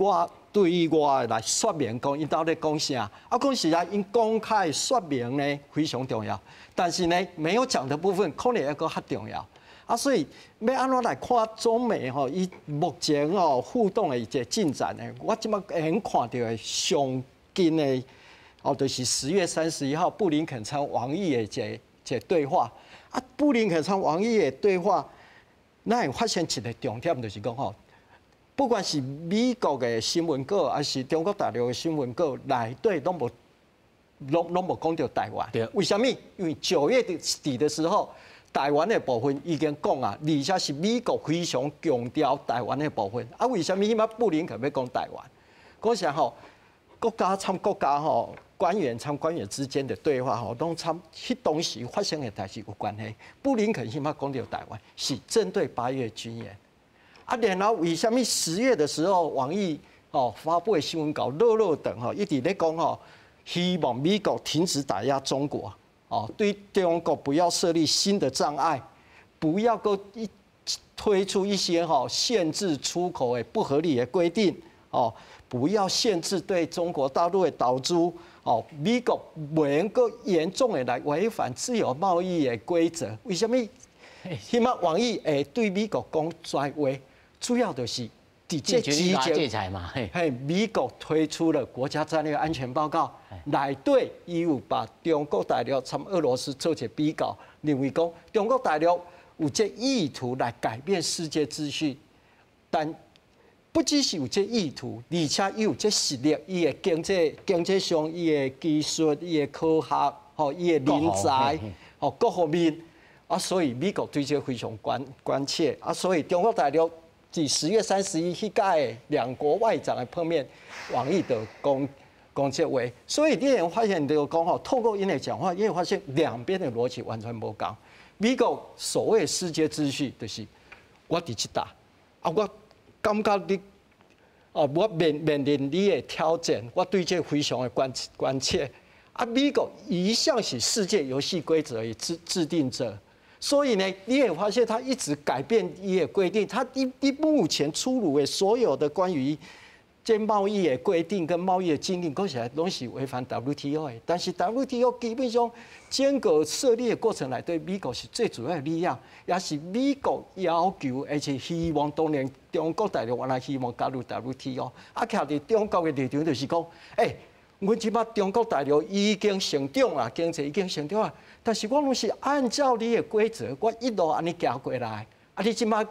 外来说明讲，因到底讲啥？啊，讲实在，因公开说明呢非常重要，但是呢，没有讲的部分可能还佫较重要。啊，所以要安怎来看中美吼，伊目前吼互动的一个进展呢？我即马会看到的上近的哦，就是10月31号布林肯参王毅的一个对话。啊，布林肯参王毅的对话，咱会发现一个重点，就是讲吼。不管是美国的新闻稿，还是中国大陆的新闻稿，内底拢无讲到台湾。为什么？因为9月底的时候，台湾的部分已经讲啊，而且是美国非常强调台湾的部分。啊，为什么迄摆布林肯要讲台湾？讲啥吼？国家参国家吼，官员参官员之间的对话吼，拢参迄当时发生的代志有关系。布林肯迄摆讲到台湾，是针对8月军演。啊，然后为什么10月的时候，王毅哦发布的新闻稿热等吼，一直在讲吼，希望美国停止打压中国，哦，对中国不要设立新的障碍，不要够推出一些吼限制出口的不合理的规定，哦，不要限制对中国大陆的投资，哦，美国不能够严重的来违反自由贸易的规则。为什么？起码王毅会对美国讲衰话？主要就是伫这之前，制裁嘛，美国推出了国家战略安全报告，内底伊有把中国大陆参俄罗斯做一个比较，认为讲中国大陆有这意图来改变世界秩序，但不只是有这意图，而且伊有这实力，伊的经济上，伊的技术，伊的科学，吼，伊的人才，吼，各方面啊，所以美国对这非常关切啊，所以中国大陆。在10月31迄届两国外长的碰面，王毅就讲这话，所以你会发现就讲吼，透过因的讲话，你会发现两边的逻辑完全无同。美国所谓世界秩序，就是我伫这打啊，我感觉你我面临你的挑战，我对这非常的关切啊。美国一向是世界游戏规则的制定者。所以呢，你也发现他一直改变伊的规定，他目前出炉的所有的关于这贸易的规定跟贸易的禁令，讲起来拢是违反 WTO 的。但是 WTO 基本上整个设立的过程来对美国是最主要的力量，也是美国要求，而且希望当然中国大陆原来希望加入 WTO， 啊，徛伫中国的立场就是讲，阮即摆中国大陆已经成长啦，经济已经成长啦。但是我拢是按照你的规则，我一路安尼行过来。啊，你即摆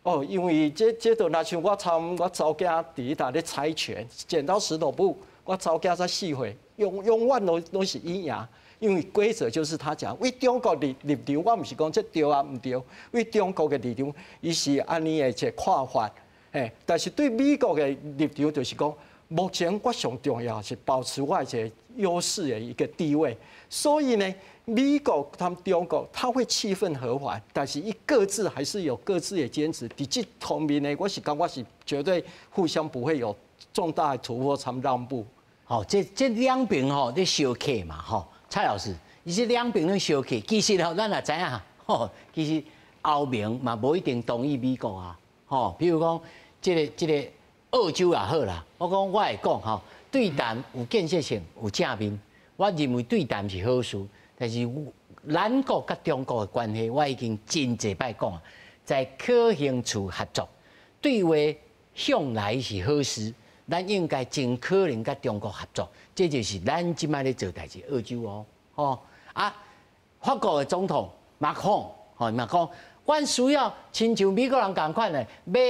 哦，因为这就若像我查囝伫迄咧猜拳，剪刀石头布，我查囝才4岁，永远拢是伊赢。因为规则就是他讲，为中国立场，我毋是讲这对啊毋对，为中国的立场，伊是安尼的一个看法。但是对美国的立场就是讲。目前我上重要是保持我一个优势的一个地位，所以呢，美国他们中国他会气氛和缓，但是各自还是有各自的坚持。伫这方面呢，我是感觉是绝对互相不会有重大的突破，参让步。好，这两边吼在相克嘛，吼，蔡老师，伊这两边咧相克，其实吼咱也知影，吼，其实欧盟嘛无一定同意美国啊，吼，比如讲这个。澳洲也好啦，我会讲吼，对谈有建设性，有正面。我认为对谈是好事，但是咱国甲中国的关系，我已经真侪摆讲啊，在可行处合作，对话向来是好事。咱应该尽可能甲中国合作，这就是咱即摆咧做代志。澳洲哦，吼啊，法国的总统马克龙，马克龙。阮需要亲像美国人共款的买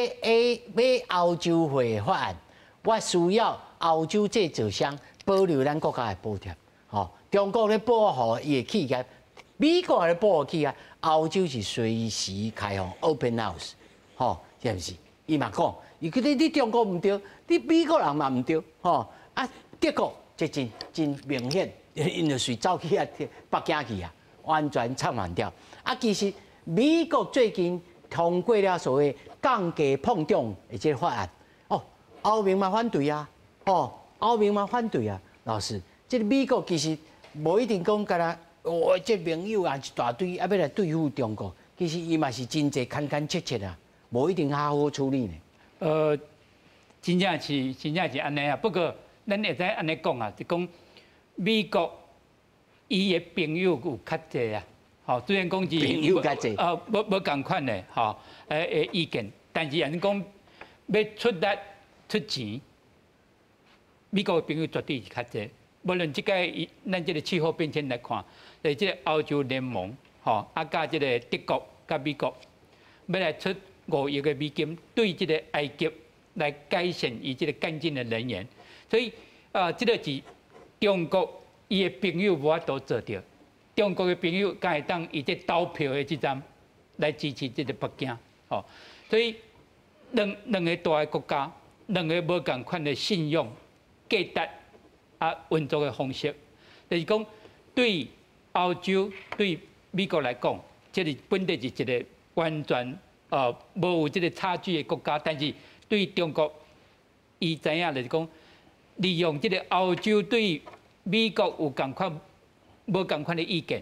欧洲会法案，我需要欧洲制造商保留咱国家的补贴。吼，中国咧保护伊的企业，美国咧保护企业，欧洲是随时开放 open house， 吼，是毋是？伊嘛讲，伊觉得你中国毋对，你美国人嘛毋对，吼啊，德国这真明显，因就随走去北京去啊，完全唱反调。啊，其实。美国最近通过了所谓降价碰撞的这个法案，哦，欧盟嘛反对啊，欧盟嘛反对啊。老师，这个美国其实无一定讲干啦，这盟友啊一大堆，要来对付中国，其实伊嘛是真侪切切啊。无一定好好处理呢？真正是安尼啊。不过咱会使安尼讲啊，就讲美国伊的朋友有较济啊。吼，虽然讲是朋友较济，无共款的吼，意见，但是人讲要出力出钱，美国的朋友绝对是较济。无论即个咱即个气候变迁来看，即个欧洲联盟吼，加即个德国加美国，要来出5亿的美金，对即个埃及来改善伊即个干净的能源。所以即个是中国伊的朋友无法度做到。中国的朋友敢会当以这投票的即站来支持这个北京，吼，所以两个大的国家，两个无共款的信用、价值运作的方式，就是讲对欧洲、对美国来讲，这是本地是一个完全无有这个差距的国家，但是对中国，伊知影就是讲利用这个欧洲对美国有共款。无共款的意见，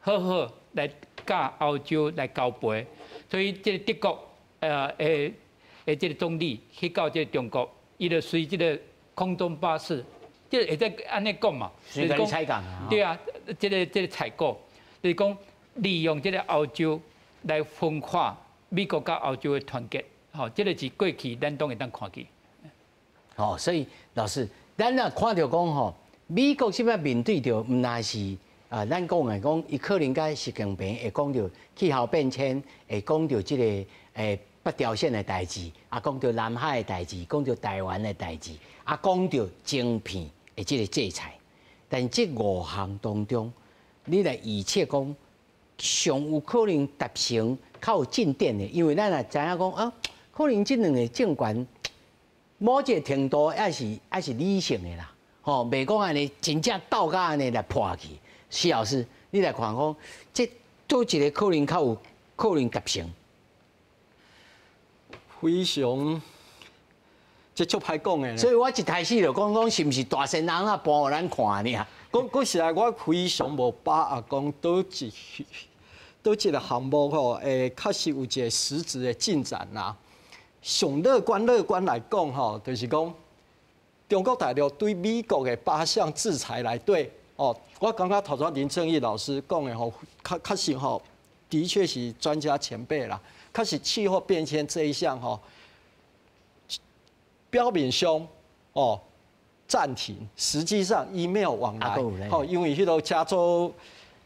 好好来甲欧洲来交陪，所以这个德国这个总理去到这个中国，伊就随这个空中巴士，这会使安尼讲嘛？随个采购啊。对啊，这个采购，就是讲利用这个欧洲来分化美国甲欧洲的团结，吼，这个是过去咱都会当看见。哦，所以老师，咱若看到讲吼。美国即摆面对着，毋那是咱讲的讲，伊可能甲习近平会讲到气候变迁，会讲到即个北朝鲜的代志，讲到南海的代志，讲到台湾的代志，讲到晶片的即个制裁。但这5项当中，你来预测讲，上有可能达成较有进展的，因为咱也知影讲可能即2个政权某一个程度也是理性的啦。吼，袂讲安尼，真正斗甲安尼来破去。施老师，你来看讲，这做一个可能较有可能达成。非常，这足歹讲的。所以我一开始就讲是毋是大仙人啊，搬互咱看呢？讲实在，我非常无把握讲倒一个项目吼，确实有一个实质的进展啦。上乐观来讲吼，就是讲。中国大陆对美国的8项制裁来对哦，我感觉头先林正义老师讲的吼，确实吼，的确是专家前辈啦。确实气候变迁这一项吼，表面上暂停，实际上 email 往来因为迄个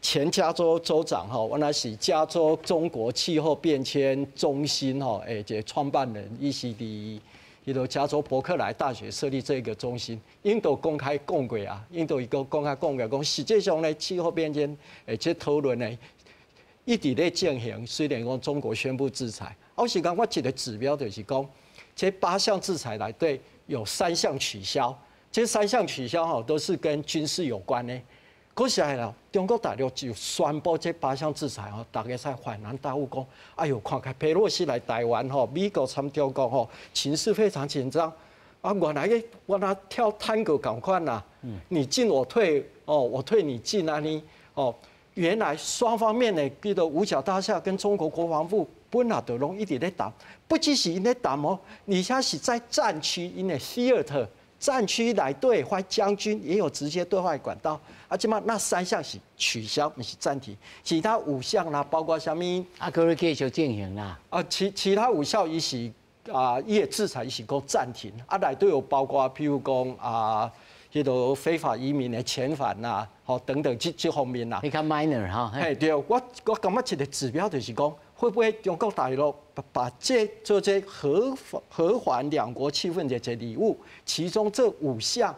前加州州长原来是加州中国气候变迁中心这创办人ECD。伊就加州伯克莱大学设立这个中心，印度公开讲过啊，印度一个公开讲过，讲实际上呢，气候变迁这讨论呢，一直在进行。虽然讲中国宣布制裁，是讲我一个指标就是讲，这8项制裁来对有3项取消，这3项取消都是跟军事有关的。可是来了，中国大陆就宣布这8项制裁大家才恍然大悟，讲，哎呦，看看佩洛西来台湾美国参中国情势非常紧张原来跳探戈同款啦，你进我退我退你进啊你原来双方面的比如五角大厦跟中国国防部本来就拢一直在打，不只是因在打你现在是在战区因的 theater。战区来对外将军也有直接对外管道，即嘛那3项是取消，不是暂停，其他5项啦，包括什么可以继续进行啦。其他5项伊是伊的制裁伊是讲暂停，内底有包括譬如讲迄个非法移民的遣返啦，等等这方面啦。你看 minor 哈，对，我感觉一个指标就是讲。会不会中国大陆把这和缓两国气氛的这礼物，其中这5项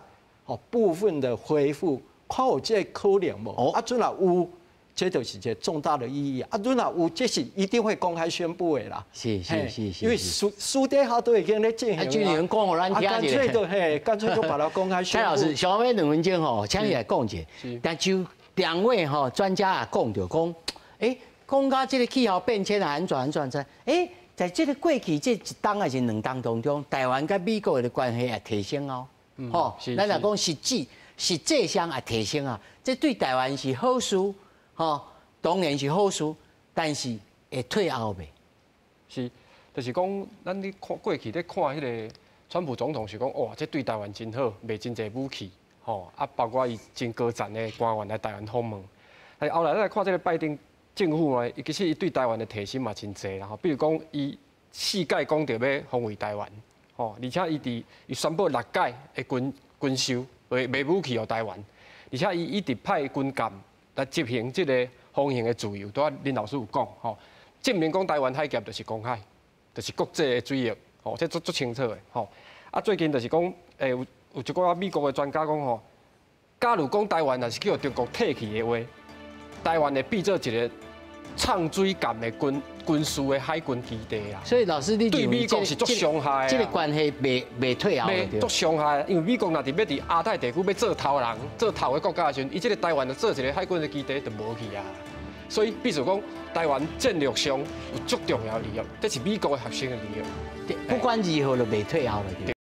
部分的恢复，看有这可能无？准若有，这就是一个重大的意义。准若有，这是一定会公开宣布的啦。是。因为私底下都已经在进行。军人讲互咱听干脆就把它公开宣布。蔡老师，小妹2分钟请你来讲解。但就2位专家也讲到讲，讲到这个气候变迁安怎，在这个过去这1冬还是2冬当中，台湾跟美国的关系也提升咱若讲实际上也提升这对台湾是好事当然是好事，但是会退后呗。是，就是讲，咱咧看过去咧看迄个川普总统是讲，哇，这对台湾真好，卖真侪武器，吼啊，包括伊真高赞的官员来台湾访问。但后来咱来看这个拜登政府呢，其实伊对台湾的提升嘛真侪啦，吼，比如讲伊4届讲着要防卫台湾，吼，而且伊宣布6届的军售卖武器予台湾，而且伊一直派军舰来执行这个航行的自由，拄啊林老师有讲，吼，证明讲台湾海峡就是公海，就是国际的水域，吼，这足清楚的，吼。啊，最近就是讲，有一个美国的专家讲，吼，假如讲台湾若是叫中国退去的话，台湾会变做一个唱水舰的军事的海军基地啦。所以老师，你对美国是足伤害的。这个关系未退后袂足伤害，因为美国若伫要伫亚太地区要做头人、做头的国家的时阵，伊这个台湾就做一个海军的基地就无去啊。所以，比如讲，台湾战略上有足重要利益，这是美国的核心的利益。不管如何，就未退后了。